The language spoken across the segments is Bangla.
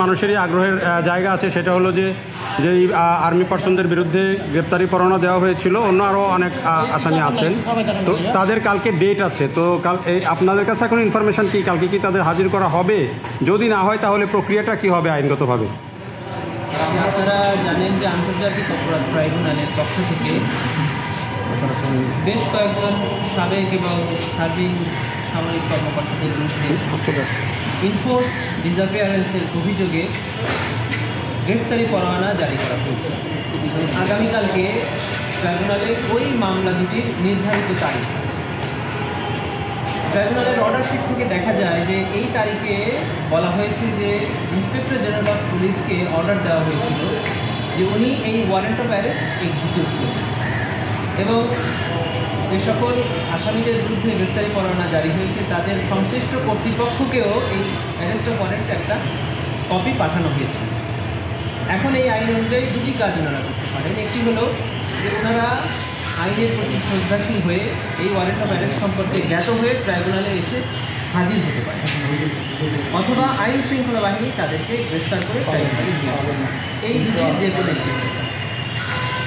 মানুষেরই আগ্রহের জায়গা আছে, সেটা হলো যে যেই আর্মি পার্সনদের বিরুদ্ধে গ্রেপ্তারি পরোয়ানা দেওয়া হয়েছিল, অন্য আরও অনেক আসামি আছেন, তো তাদের কালকে ডেট আছে। তো আপনাদের কাছে এখন ইনফরমেশন কি, কালকে কি তাদের হাজির করা হবে? যদি না হয় তাহলে প্রক্রিয়াটা কি হবে আইনগতভাবে? আপনারা জানেন যে আন্তর্জাতিক অপরাধ ট্রাইব্যুনালের পক্ষ থেকে বেশ কয়েকজন সাবেক এবং সার্ভিং সামরিক কর্মকর্তাদের বিরুদ্ধে ইনফোর্সড ডিসঅ্যাপিয়ারেন্সের অভিযোগে গ্রেফতারি পরোয়ানা জারি করা হয়েছে। আগামীকালকে ট্রাইব্যুনালে ওই মামলা দুটির নির্ধারিত তারিখ আছে। ট্রাইব্যুনালের অর্ডারশিট থেকে দেখা যায় যে এই তারিখে বলা হয়েছে যে ইন্সপেক্টর জেনারেল অফ পুলিশকে অর্ডার দেওয়া হয়েছিল যে উনি এই ওয়ারেন্ট অফ অ্যারেস্ট এক্সিকিউট করবেন এবং যে সকল আসামিদের বিরুদ্ধে গ্রেফতারি পরোয়ানা জারি হয়েছে তাদের সংশ্লিষ্ট কর্তৃপক্ষকেও এই অ্যারেস্ট অফ ওয়ারেন্ট একটা কপি পাঠানো হয়েছে। এখন এই আইন অনুযায়ী দুটি কাজ ওনারা করতে পারেন। একটি হলো যে ওনারা আইনের প্রতি শ্রদ্ধাশীল হয়ে এই ওয়ারেন্ট অফ অ্যারেস্ট সম্পর্কে জ্ঞাত হয়ে ট্রাইব্যুনালে এসে হাজির হতে পারে, অথবা আইন শৃঙ্খলা বাহিনী তাদেরকে গ্রেফতার করে ট্রাইব্যুনালে নিয়ে আসবেন। এই দুটির যে কোনো একটি।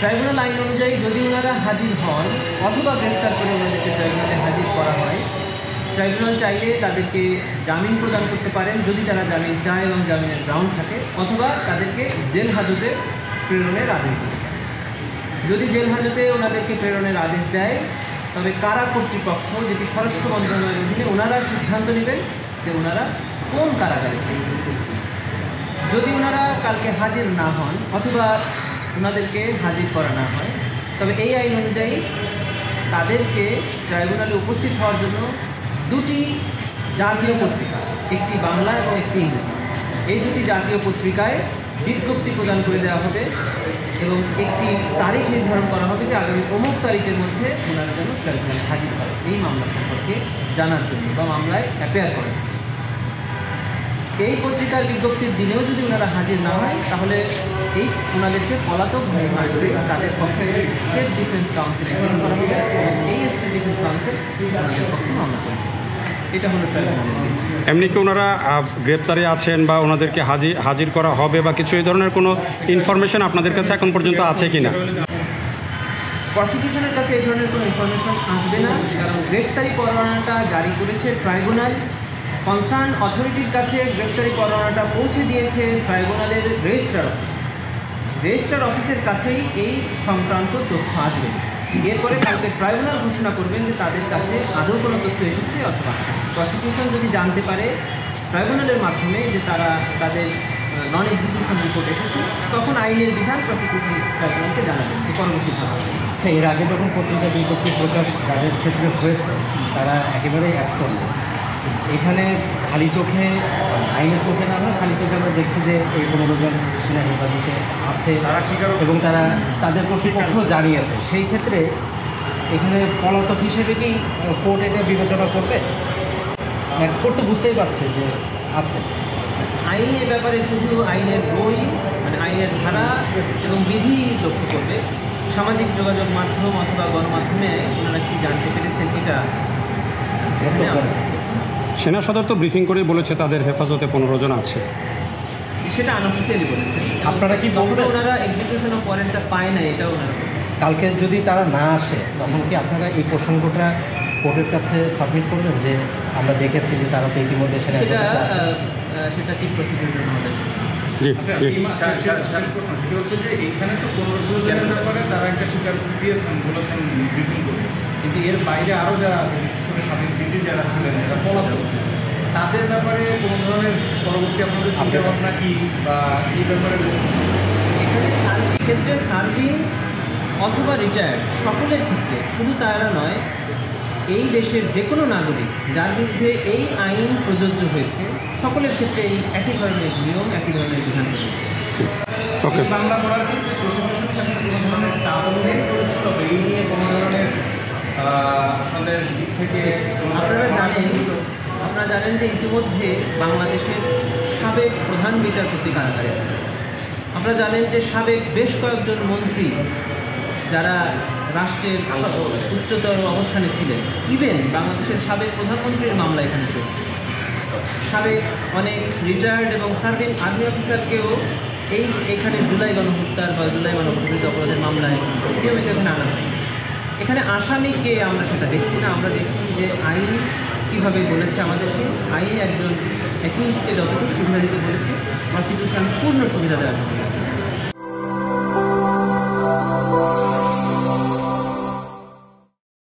ট্রাইব্যুনাল আইন অনুযায়ী যদি ওনারা হাজির হন অথবা গ্রেফতার করে ওনাদেরকে ট্রাইব্যুনালে হাজির করা হয়, ট্রাইব্যুনাল চাইলে তাদেরকে জামিন প্রদান করতে পারেন যদি তারা জামিন চায় এবং জামিনের গ্রাউন্ড থাকে, অথবা তাদেরকে জেল হাজতে প্রেরণের আদেশ দেয়। যদি জেল হাজতে ওনাদেরকে প্রেরণের আদেশ দেয় তবে কারা কর্তৃপক্ষ, যেটি স্বরাষ্ট্র মন্ত্রণালয়ের অধীনে, ওনারা সিদ্ধান্ত নেবেন যে ওনারা কোন কারাগারে। যদি ওনারা কালকে হাজির না হন অথবা ওনাদেরকে হাজির করা না হয় তবে এই আইন অনুযায়ী তাদেরকে ট্রাইব্যুনালে উপস্থিত হওয়ার জন্য দুটি জাতীয় পত্রিকা, একটি বাংলা এবং একটি ইংরেজি, এই দুটি জাতীয় পত্রিকায় বিজ্ঞপ্তি প্রদান করে দেওয়া হবে এবং একটি তারিখ নির্ধারণ করা হবে যে আগামী অমুক তারিখের মধ্যে ওনারা যেন ট্রাইব্যুনালে হাজির হয় এই মামলা সম্পর্কে জানার জন্য বা মামলায় অ্যাপেয়ার করেন। এই পত্রিকার বিজ্ঞপ্তির দিনেও যদি ওনারা হাজির না হয় তাহলে এই ওনাদেরকে পলাতক তাদের পক্ষে স্টেট ডিফেন্স কাউন্সিলে কেস করা হবে এবং এই স্টেট ডিফেন্স কাউন্সিল ওনাদের পক্ষে মামলা করবে। এটা হলো ট্রাইব্যুনালের। এমনি কি ওনারা গ্রেপ্তারে আছেন বা ওনাদেরকে হাজির করা হবে বা কিছু এই ধরনের কোনো ইনফরমেশন আপনাদের কাছে এখন পর্যন্ত আছে কি না? প্রসিকিউশনের কাছে এই ধরনের কোনো ইনফরমেশন আসবে না, কারণ গ্রেফতারি পরোয়ানাটা জারি করেছে ট্রাইব্যুনাল। কনসার্ন অথরিটির কাছে গ্রেফতারি পরোয়ানাটা পৌঁছে দিয়েছে ট্রাইব্যুনালের রেজিস্ট্রার অফিস। রেজিস্ট্রার অফিসের কাছেই এই সংক্রান্ত তথ্য আসবে। এরপরে কালকে ট্রাইব্যুনাল ঘোষণা করবেন যে তাদের কাছে আদৌ কোনো তথ্য এসেছে অথবা প্রসিকিউশন যদি জানতে পারে ট্রাইব্যুনালের মাধ্যমে যে তাদের নন এক্সিকিউশন রিপোর্ট এসেছে, তখন আইনের বিধান প্রসিকিউশন ট্রাইব্যুনালকে জানাবেন যে পরবর্তীভাবে। আচ্ছা, এর আগে যখন পত্রিকা বিজ্ঞপ্তি প্রকাশ যাদের ক্ষেত্রে হয়েছে তারা একেবারেই অ্যাবসেন্ট। এখানে খালি চোখে, আইনের চোখে না হয় খালি চোখে আমরা দেখছি যে এই 15 জন সেনা হেফাজতে আছে এবং তারা তাদের কর্তৃপক্ষ জানিয়েছে। সেই ক্ষেত্রে এখানে পলাতক হিসেবে কি কোর্ট এটা বিবেচনা করবে? কোর্ট তো বুঝতেই পারছে যে আছে। আইনের ব্যাপারে শুধু আইনের বই, মানে আইনের ধারা এবং বিধি লক্ষ্য করবে। সামাজিক যোগাযোগ মাধ্যম অথবা গণমাধ্যমে ওনারা কি জানতে পেরেছেন এটা সেনা সদর তো ব্রিফিং করে বলেছে তাদের হেফাজতে 15 জন আছে, সেটা আনঅফিসিয়ালি বলেছেন। আপনারা কি বলবেন? ওনারা এক্সিকিউশন অফ ওয়ারেন্টটা পায় না, এটা ওনারা কালকে যদি তারা না আসে তখন কি আপনারা এই প্রসঙ্গটা কোর্টের কাছে সাবমিট করবেন যে আমরা দেখেছি যে তারা তো ইতিমধ্যে সেটা চিফ প্রসিকিউটর আমাদের। জি হচ্ছে যে এইখানে তো 15 জনের ব্যাপারে তারা একটা স্বীকারোক্তি দিয়েছেন, বলেছেন ব্রিফিং করে, কিন্তু এর বাইরে আরও যারা আছে, বিশেষ করে স্বাধীন পিসি যারা ছিলেন এরা পলাতক, তাদের ব্যাপারে কোনো ধরনের পরবর্তী আপনাদের চিন্তাভাবনা কি বা এই ব্যাপারে? এখানে ক্ষেত্রে সার্ভিং অথবা রিটায়ার্ড সকলের ক্ষেত্রে, শুধু তারা নয়, এই দেশের যে কোনো নাগরিক যার বিরুদ্ধে এই আইন প্রযোজ্য হয়েছে সকলের ক্ষেত্রে এই একই ধরনের নিয়ম, একই ধরনের বিধান প্রযোজ্য। মামলা করার ক্ষেত্রে প্রসিকিউশনের কাছে কোনো ধরনের চাপ অনুভব করেছিল এই নিয়ে কোনো ধরনের আপনাদের দিক থেকে? আপনারা জানেন যে ইতিমধ্যে বাংলাদেশের সাবেক প্রধান বিচারপতি কারাগারে আছে। আপনারা জানেন যে সাবেক বেশ কয়েকজন মন্ত্রী যারা রাষ্ট্রের উচ্চতর অবস্থানে ছিলেন, ইভেন বাংলাদেশের সাবেক প্রধানমন্ত্রীর মামলা এখানে চলছে। সাবেক অনেক রিটায়ার্ড এবং সার্ভিং আর্মি অফিসারকেও এইখানে জুলাই গণহত্যার বা জুলাই মানববিরোধী অপরাধের মামলায় নিয়মিত এখানে আনা হয়েছে। এখানে আসামিকে আমরা সেটা দেখছি না, আমরা দেখছি যে আইন কীভাবে বলেছে আমাদেরকে। আইন একজন অ্যাকিউজকে যতটুকু সুবিধা দিতে বলেছে, প্রসিকিউশন পূর্ণ সুবিধা দেওয়ার জন্য।